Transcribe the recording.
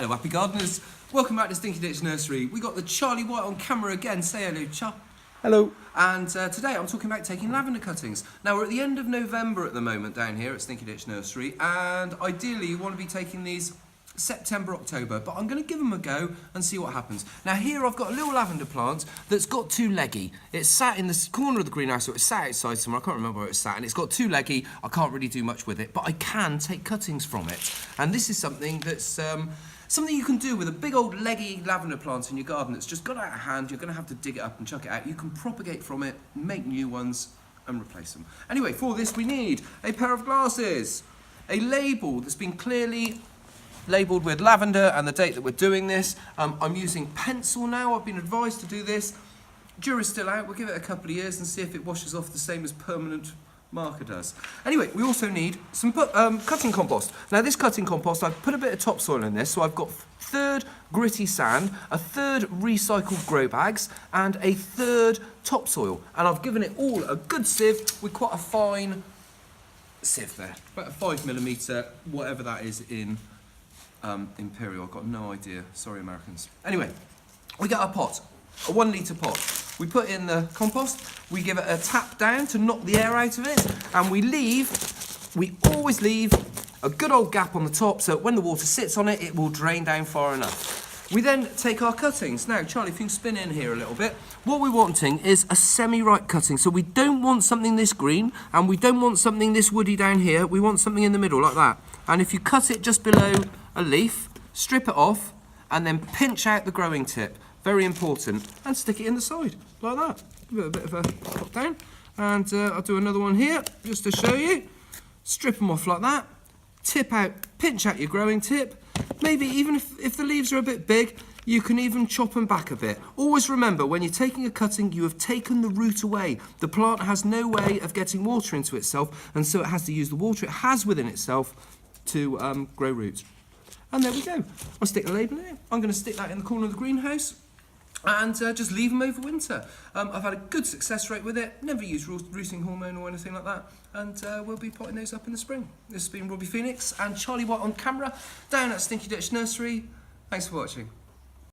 Hello happy gardeners, welcome back to Stinky Ditch Nursery. We got the Charlie White on camera again. Say hello, Cha. Hello. And today I'm talking about taking lavender cuttings. Now we're at the end of November at the moment down here at Stinky Ditch Nursery, and ideally you want to be taking these September, October, but I'm going to give them a go and see what happens. Now here I've got a little lavender plant that's got two leggy. It's sat in the corner of the greenhouse, or it's sat outside somewhere, I can't remember where it's sat, and it's got two leggy. I can't really do much with it, but I can take cuttings from it. And this is something that's something you can do with a big old leggy lavender plant in your garden that's just got out of hand. You're going to have to dig it up and chuck it out. You can propagate from it, make new ones and replace them. Anyway, for this we need a pair of glasses, a label that's been clearly labelled with lavender and the date that we're doing this. I'm using pencil now. I've been advised to do this. Jury's still out. We'll give it a couple of years and see if it washes off the same as permanent marker does. Anyway, we also need some cutting compost. Now this cutting compost, I've put a bit of topsoil in this, so I've got third gritty sand, a third recycled grow bags, and a third topsoil. And I've given it all a good sieve with quite a fine sieve there, about a 5mm, whatever that is in Imperial. I've got no idea. Sorry, Americans. Anyway, we get our pot, a 1 litre pot. We put in the compost, we give it a tap down to knock the air out of it, and we always leave a good old gap on the top so that when the water sits on it, it will drain down far enough. We then take our cuttings. Now, Charlie, if you can spin in here a little bit. What we're wanting is a semi-ripe cutting. So we don't want something this green, and we don't want something this woody down here. We want something in the middle, like that. And if you cut it just below a leaf, strip it off, and then pinch out the growing tip. Very important. And stick it in the side, like that. Give it a bit of a pop down. And I'll do another one here, just to show you. Strip them off like that. Tip out, pinch out your growing tip. Maybe even if the leaves are a bit big, you can even chop them back a bit. Always remember, when you're taking a cutting, you have taken the root away. The plant has no way of getting water into itself, and so it has to use the water it has within itself to grow roots. And there we go. I'll stick the label in it. I'm going to stick that in the corner of the greenhouse and just leave them over winter. I've had a good success rate with it. Never used rooting hormone or anything like that. And we'll be potting those up in the spring. This has been Robbie Phoenix and Charlie White on camera down at Stinky Ditch Nursery. Thanks for watching.